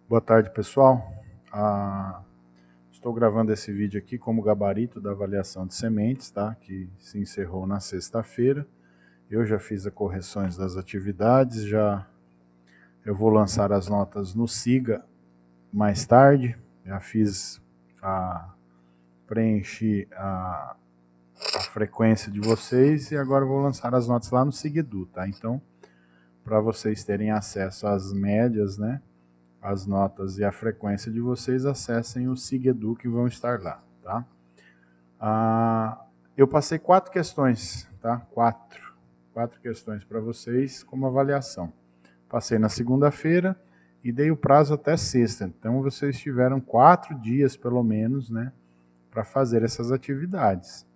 Boa tarde, pessoal. Estou gravando esse vídeo aqui como gabarito da avaliação de sementes, tá? Que se encerrou na sexta-feira. Eu já fiz as correções das atividades, eu vou lançar as notas no SIGA mais tarde. Já preenchi a frequência de vocês e agora eu vou lançar as notas lá no SIGEDU, tá? Então, para vocês terem acesso às médias, né? As notas e a frequência de vocês, acessem o SIGEDU que vão estar lá, tá? Eu passei 4 questões, tá? Quatro questões para vocês como avaliação. Passei na segunda-feira e dei o prazo até sexta. Então vocês tiveram 4 dias pelo menos, né, para fazer essas atividades.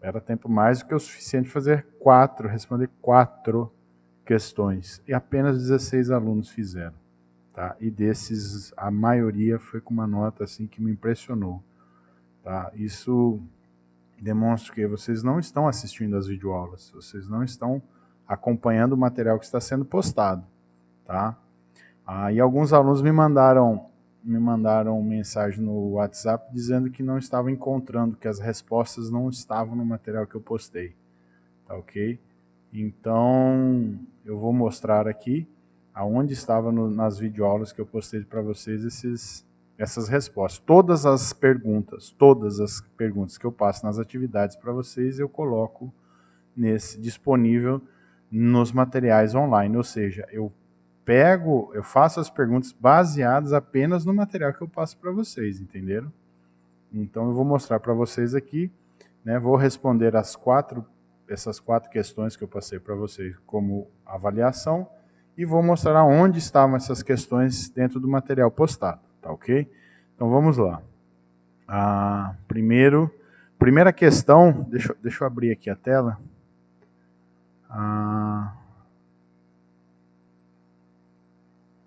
Era tempo mais do que o suficiente fazer responder 4 questões. E apenas 16 alunos fizeram. Tá? E desses, a maioria foi com uma nota assim que me impressionou. Tá? Isso demonstra que vocês não estão assistindo as videoaulas, vocês não estão acompanhando o material que está sendo postado. Tá? E alguns alunos me mandaram mensagem no WhatsApp dizendo que não estavam encontrando, que as respostas não estavam no material que eu postei. Tá ok? Então, eu vou mostrar aqui aonde estava nas videoaulas que eu postei para vocês essas respostas. Todas as perguntas que eu passo nas atividades para vocês, eu coloco disponível nos materiais online, ou seja, eu faço as perguntas baseadas apenas no material que eu passo para vocês, entenderam? Então eu vou mostrar para vocês aqui, né, vou responder essas 4 questões que eu passei para vocês como avaliação e vou mostrar aonde estavam essas questões dentro do material postado, tá ok? Então vamos lá. Primeira questão, deixa eu abrir aqui a tela.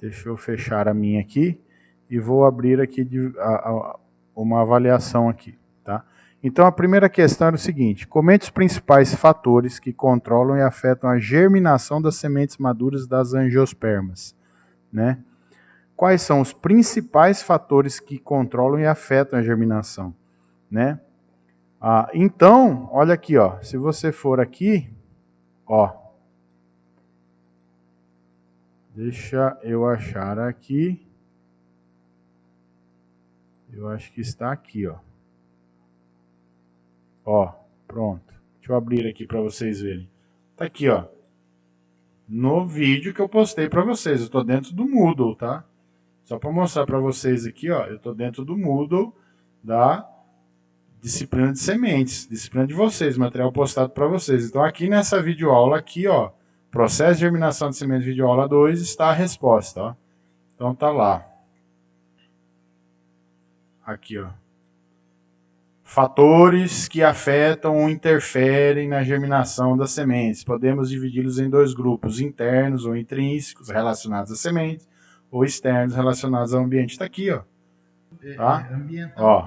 Deixa eu fechar a minha aqui e vou abrir aqui uma avaliação aqui, tá? Então a primeira questão era o seguinte: comente os principais fatores que controlam e afetam a germinação das sementes maduras das angiospermas, né? Quais são os principais fatores que controlam e afetam a germinação, né? Então, olha aqui, ó, se você for aqui, ó, deixa eu achar aqui, eu acho que está aqui, ó. Ó, pronto. Deixa eu abrir aqui para vocês verem. Tá aqui, ó. No vídeo que eu postei para vocês. Eu estou dentro do Moodle, tá? Só para mostrar para vocês aqui, ó. Eu estou dentro do Moodle da disciplina de sementes. Disciplina de vocês, material postado para vocês. Então aqui nessa videoaula aqui, ó. Processo de germinação de sementes, videoaula 2, está a resposta, ó. Então tá lá. Aqui, ó. Fatores que afetam ou interferem na germinação das sementes. Podemos dividi-los em 2 grupos, internos ou intrínsecos, relacionados à semente, ou externos, relacionados ao ambiente. Está aqui, ó. Tá? Ó,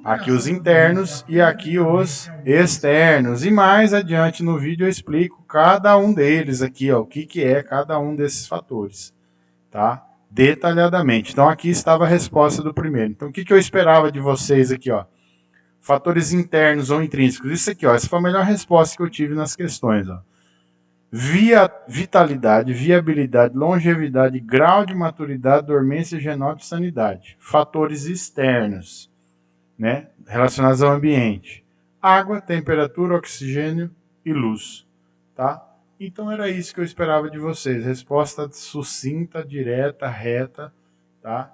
aqui os internos e aqui os externos. E mais adiante no vídeo eu explico cada um deles aqui, ó, o que é cada um desses fatores. Tá? Detalhadamente. Então aqui estava a resposta do primeiro. Então o que eu esperava de vocês aqui, ó? Fatores internos ou intrínsecos. Isso aqui, ó, essa foi a melhor resposta que eu tive nas questões. Ó. Vitalidade, viabilidade, longevidade, grau de maturidade, dormência, genótipo e sanidade. Fatores externos, né, relacionados ao ambiente. Água, temperatura, oxigênio e luz. Tá? Então era isso que eu esperava de vocês. Resposta sucinta, direta, reta, tá?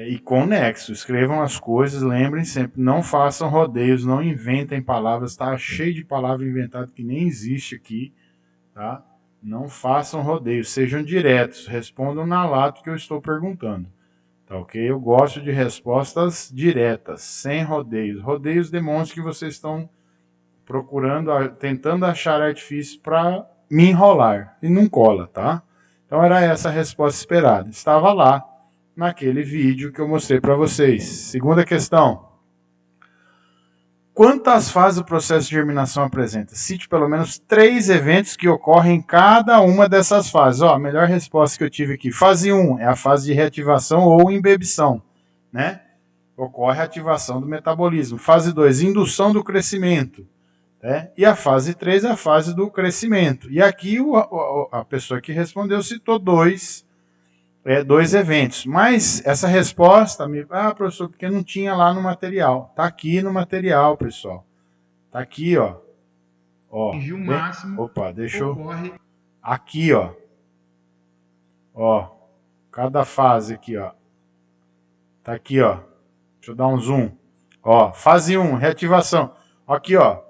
E conexo, escrevam as coisas, lembrem sempre, não façam rodeios, não inventem palavras, tá cheio de palavra inventada que nem existe aqui, tá? Não façam rodeios, sejam diretos, respondam na lata que eu estou perguntando, tá ok? Eu gosto de respostas diretas, sem rodeios. Rodeios demonstram que vocês estão tentando achar artifício para me enrolar, e não cola, tá? Então era essa a resposta esperada, estava lá, naquele vídeo que eu mostrei para vocês. Segunda questão. Quantas fases o processo de germinação apresenta? Cite pelo menos 3 eventos que ocorrem em cada uma dessas fases. Ó, a melhor resposta que eu tive aqui. Fase 1 é a fase de reativação ou embebição, né? Ocorre a ativação do metabolismo. Fase 2, indução do crescimento. Né? E a fase 3 é a fase do crescimento. E aqui a pessoa que respondeu citou dois eventos. Mas essa resposta, professor, porque não tinha lá no material. Está aqui no material, pessoal. Está aqui, ó. Atingir o máximo. Opa, deixa eu... Aqui, ó. Ó. Cada fase aqui, ó. Tá aqui, ó. Deixa eu dar um zoom. Ó, fase 1, reativação. Aqui, ó.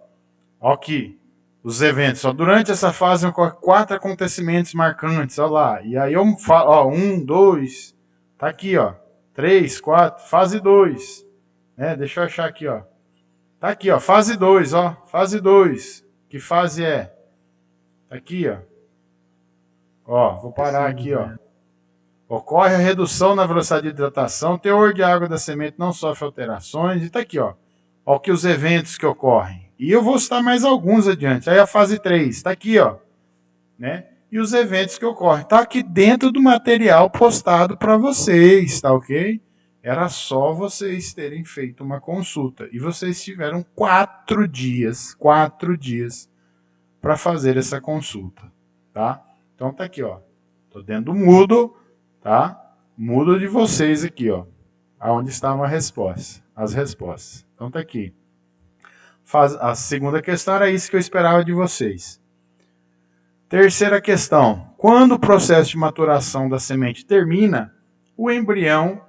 Ó aqui. Os eventos. Ó, durante essa fase ocorrem 4 acontecimentos marcantes. Ó lá. E aí eu falo, ó, 1, 2. Tá aqui, ó. 3, 4. Fase 2. Deixa eu achar aqui, ó. Tá aqui, ó. Fase 2, ó. Fase 2. Que fase é? Tá aqui, ó. Ó, vou parar aqui, ó. Ocorre a redução na velocidade de hidratação, o teor de água da semente não sofre alterações. E está aqui, ó. Ó que os eventos que ocorrem. E eu vou citar mais alguns adiante. Aí a fase 3, está aqui, ó. Né? E os eventos que ocorrem. Está aqui dentro do material postado para vocês, tá ok? Era só vocês terem feito uma consulta. E vocês tiveram 4 dias para fazer essa consulta, tá? Então tá aqui, ó. Tô dentro do Moodle. Tá? Mudo de vocês aqui, ó. Aonde estavam as respostas. Então tá aqui. A segunda questão era isso que eu esperava de vocês. Terceira questão. Quando o processo de maturação da semente termina, o embrião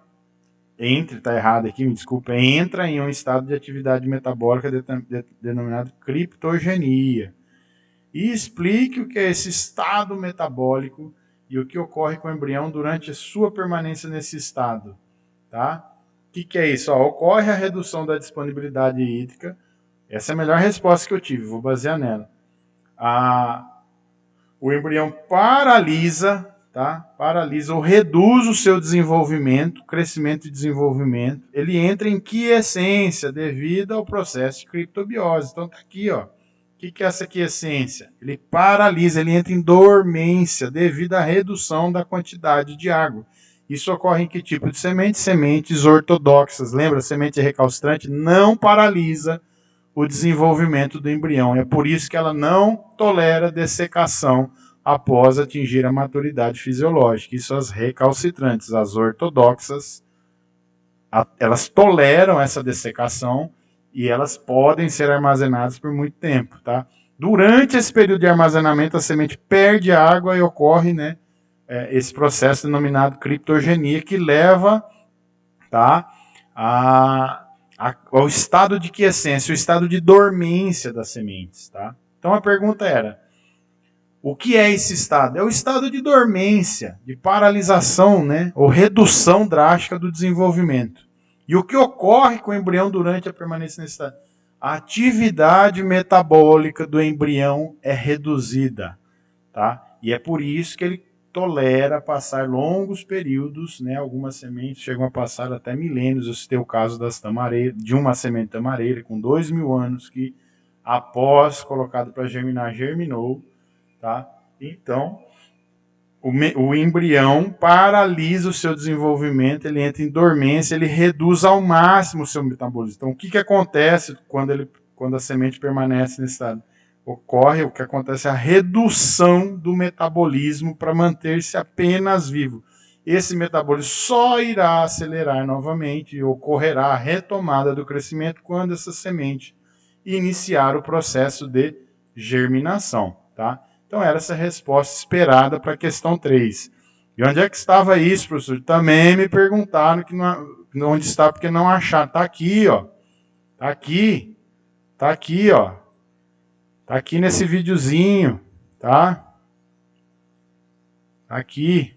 tá errado aqui, me desculpa, entra em um estado de atividade metabólica denominado criptogenia. E explique o que é esse estado metabólico e o que ocorre com o embrião durante a sua permanência nesse estado. Tá? O que é isso? Ó, ocorre a redução da disponibilidade hídrica. Essa é a melhor resposta que eu tive, vou basear nela. O embrião paralisa, tá? Paralisa ou reduz o seu desenvolvimento, crescimento e desenvolvimento. Ele entra em quiescência devido ao processo de criptobiose. Então tá aqui, ó. O que é essa quiescência? Ele paralisa, ele entra em dormência devido à redução da quantidade de água. Isso ocorre em que tipo de semente? Sementes ortodoxas. Lembra, semente recalcitrante não paralisa o desenvolvimento do embrião. É por isso que ela não tolera dessecação após atingir a maturidade fisiológica. Isso as recalcitrantes, as ortodoxas, elas toleram essa dessecação e elas podem ser armazenadas por muito tempo, tá? Durante esse período de armazenamento, a semente perde água e ocorre, né, esse processo denominado criptogenia, que leva, tá, ao estado de quiescência, o estado de dormência das sementes, tá? Então a pergunta era, o que é esse estado? É o estado de dormência, de paralisação, né, ou redução drástica do desenvolvimento. E o que ocorre com o embrião durante a permanência nesse estado? A atividade metabólica do embrião é reduzida, tá? E é por isso que ele tolera passar longos períodos, né? Algumas sementes chegam a passar até milênios. Eu citei o caso das tamareiras, de uma semente tamareira com 2.000 anos que, após colocado para germinar, germinou, tá? Então, o embrião paralisa o seu desenvolvimento, ele entra em dormência, ele reduz ao máximo o seu metabolismo. Então, o que acontece quando a semente permanece nesse estado? Ocorre o que acontece, a redução do metabolismo para manter-se apenas vivo. Esse metabolismo só irá acelerar novamente e ocorrerá a retomada do crescimento quando essa semente iniciar o processo de germinação, tá? Então, era essa resposta esperada para a questão 3. E onde é que estava isso, professor? Também me perguntaram que não, onde está, porque não acharam. Está aqui, ó. Está aqui. Está aqui, ó. Está aqui nesse videozinho, tá? Está aqui.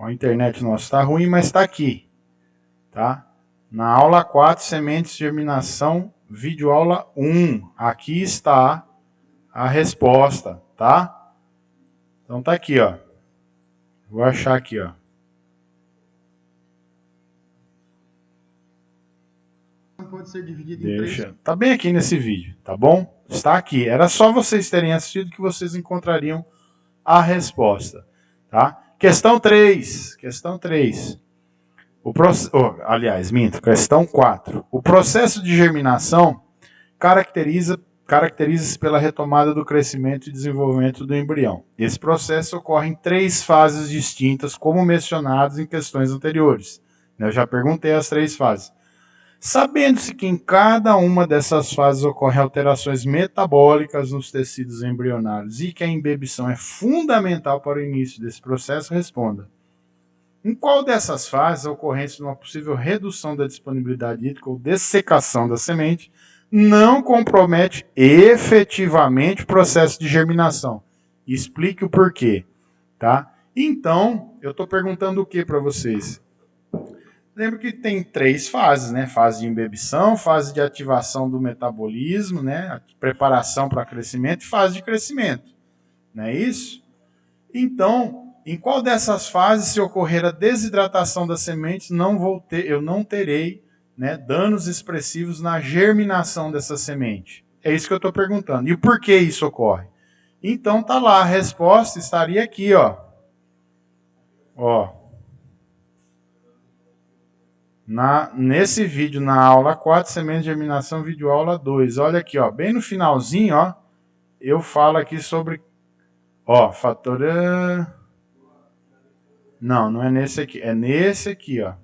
A internet nossa está ruim, mas está aqui, tá? Na aula 4, sementes de germinação, vídeo aula 1. Aqui está a resposta, tá? Então tá aqui, ó. Vou achar aqui, ó. pode ser dividido em 3. Tá bem aqui nesse vídeo, tá bom? Está aqui. Era só vocês terem assistido que vocês encontrariam a resposta, tá? Questão 3. Questão 3. Questão 4. O processo de germinação caracteriza-se pela retomada do crescimento e desenvolvimento do embrião. Esse processo ocorre em 3 fases distintas, como mencionados em questões anteriores. Eu já perguntei as 3 fases. Sabendo-se que em cada uma dessas fases ocorrem alterações metabólicas nos tecidos embrionários e que a imbibição é fundamental para o início desse processo, responda. Em qual dessas fases a ocorrência de uma possível redução da disponibilidade hídrica ou dessecação da semente não compromete efetivamente o processo de germinação? Explique o porquê, tá? Então, eu estou perguntando o que para vocês? Lembra que tem 3 fases, né? Fase de imbibição, fase de ativação do metabolismo, né? Preparação para crescimento e fase de crescimento. Não é isso? Então, em qual dessas fases, se ocorrer a desidratação das sementes, eu não terei, né, danos expressivos na germinação dessa semente? É isso que eu estou perguntando. E por que isso ocorre? Então, tá lá, a resposta estaria aqui, ó. Nesse vídeo, na aula 4, semente de germinação, vídeo aula 2. Olha aqui, ó, bem no finalzinho, ó, eu falo aqui sobre, fator... Não é nesse aqui, é nesse aqui, ó.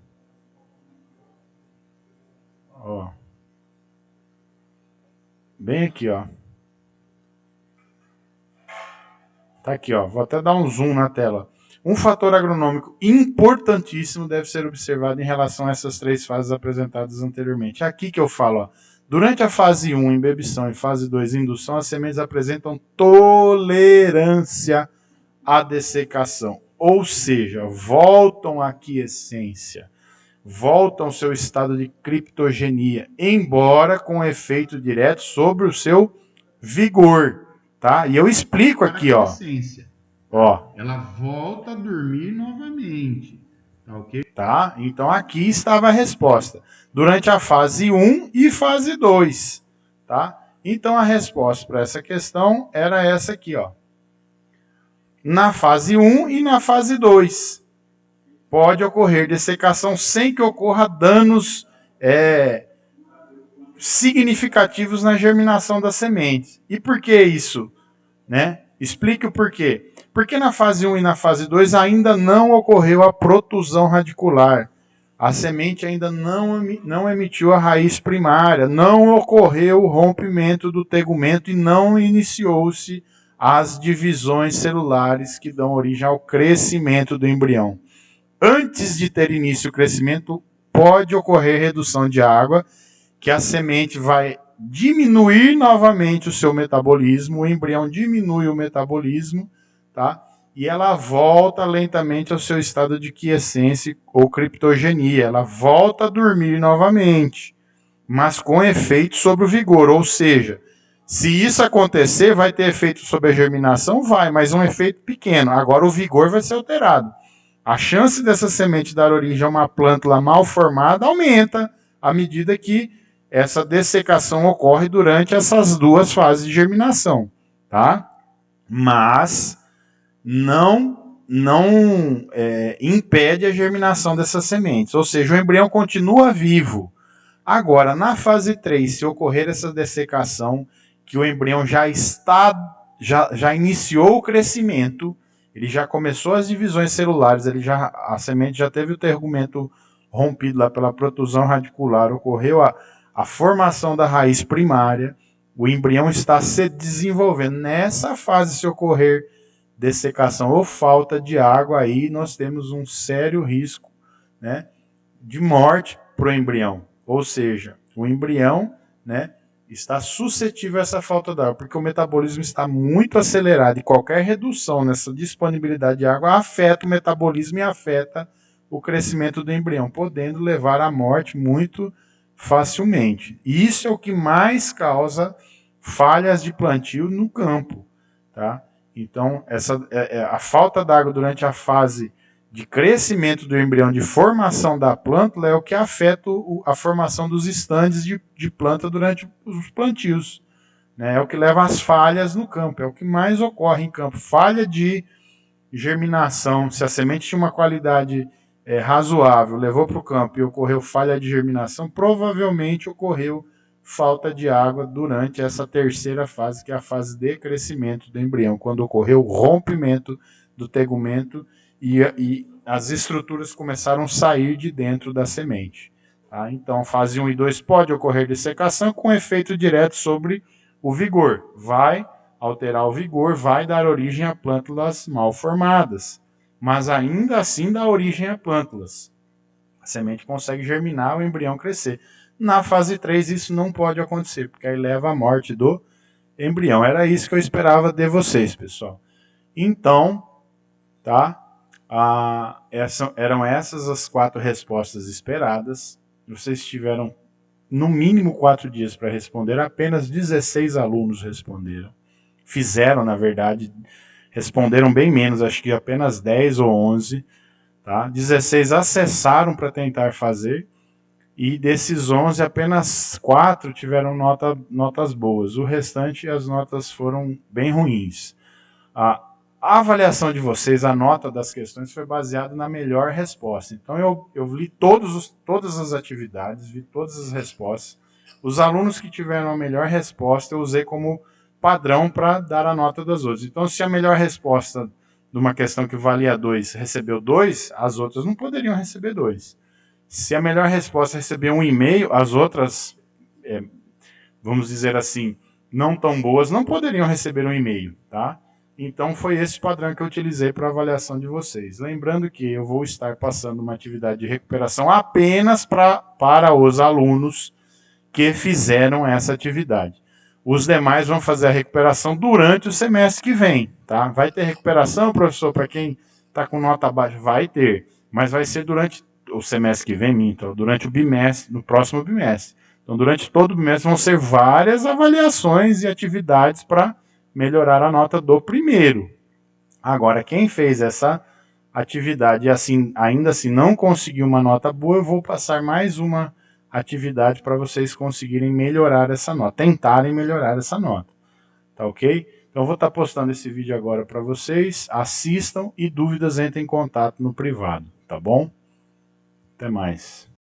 Bem aqui, ó. Tá aqui, ó. Vou até dar um zoom na tela. Um fator agronômico importantíssimo deve ser observado em relação a essas 3 fases apresentadas anteriormente. Aqui que eu falo, ó. Durante a fase 1, imbibição, e fase 2, indução, as sementes apresentam tolerância à dessecação. Ou seja, voltam à quiescência, voltam ao seu estado de criptogenia, embora com efeito direto sobre o seu vigor, tá? E eu explico aqui, ó. Ela volta a dormir novamente, tá ok? Tá? Então aqui estava a resposta. Durante a fase 1 e fase 2, tá? Então a resposta para essa questão era essa aqui, ó. Na fase 1 e na fase 2, pode ocorrer dessecação sem que ocorra danos significativos na germinação das sementes. E por que isso? Né? Explique o porquê. Porque na fase 1 e na fase 2 ainda não ocorreu a protusão radicular. A semente ainda não emitiu a raiz primária, não ocorreu o rompimento do tegumento e não iniciou-se as divisões celulares que dão origem ao crescimento do embrião. Antes de ter início o crescimento, pode ocorrer redução de água, que a semente vai diminuir novamente o seu metabolismo, o embrião diminui o metabolismo, tá? E ela volta lentamente ao seu estado de quiescência ou criptogenia, ela volta a dormir novamente, mas com efeito sobre o vigor, ou seja, se isso acontecer, vai ter efeito sobre a germinação? Vai, mas um efeito pequeno. Agora o vigor vai ser alterado. A chance dessa semente dar origem a uma plântula mal formada aumenta à medida que essa dessecação ocorre durante essas 2 fases de germinação, tá? Mas não impede a germinação dessas sementes, ou seja, o embrião continua vivo. Agora, na fase 3, se ocorrer essa dessecação, que o embrião já iniciou o crescimento, ele já começou as divisões celulares, a semente já teve o tegumento rompido lá pela protusão radicular, ocorreu a formação da raiz primária, o embrião está se desenvolvendo. Nessa fase, se ocorrer dessecação ou falta de água, aí nós temos um sério risco, né, de morte para o embrião. Ou seja, o embrião, né, está suscetível a essa falta de água, porque o metabolismo está muito acelerado e qualquer redução nessa disponibilidade de água afeta o metabolismo e afeta o crescimento do embrião, podendo levar à morte muito facilmente. Isso é o que mais causa falhas de plantio no campo, tá? Então, a falta d'água durante a fase de crescimento do embrião, de formação da plântula, é o que afeta a formação dos estandes de planta durante os plantios. Né? É o que leva às falhas no campo, é o que mais ocorre em campo. Falha de germinação, se a semente tinha uma qualidade razoável, levou para o campo e ocorreu falha de germinação, provavelmente ocorreu falta de água durante essa terceira fase, que é a fase de crescimento do embrião, quando ocorreu o rompimento do tegumento e as estruturas começaram a sair de dentro da semente. Tá? Então, fase 1 e 2 pode ocorrer dessecação com efeito direto sobre o vigor. Vai alterar o vigor, vai dar origem a plântulas mal formadas, mas ainda assim dá origem a plântulas. A semente consegue germinar, o embrião crescer. Na fase 3 isso não pode acontecer, porque aí leva à morte do embrião. Era isso que eu esperava de vocês, pessoal. Então, tá? Eram essas as 4 respostas esperadas. Vocês tiveram no mínimo 4 dias para responder. Apenas 16 alunos responderam. Fizeram, na verdade, responderam bem menos, acho que apenas 10 ou 11. Tá? 16 acessaram para tentar fazer. E desses 11, apenas 4 tiveram notas boas. O restante, as notas foram bem ruins. A avaliação de vocês, a nota das questões, foi baseada na melhor resposta. Então, eu li todas as atividades, vi todas as respostas. Os alunos que tiveram a melhor resposta, eu usei como padrão para dar a nota das outras. Então, se a melhor resposta de uma questão que valia 2 recebeu 2, as outras não poderiam receber 2. Se a melhor resposta recebeu 1,5, as outras, vamos dizer assim, não tão boas, não poderiam receber 1,5, tá? Então foi esse padrão que eu utilizei para a avaliação de vocês. Lembrando que eu vou estar passando uma atividade de recuperação apenas para os alunos que fizeram essa atividade. Os demais vão fazer a recuperação durante o semestre que vem, tá? Vai ter recuperação, professor, para quem está com nota baixa? Vai ter, mas vai ser durante o semestre que vem, então, durante o bimestre, no próximo bimestre. Então, durante todo o bimestre vão ser várias avaliações e atividades para melhorar a nota do primeiro. Agora, quem fez essa atividade e assim, ainda assim não conseguiu uma nota boa, eu vou passar mais uma atividade para vocês conseguirem melhorar essa nota, tentarem melhorar essa nota. Tá ok? Então eu vou estar postando esse vídeo agora para vocês, assistam e dúvidas entrem em contato no privado, tá bom? Até mais.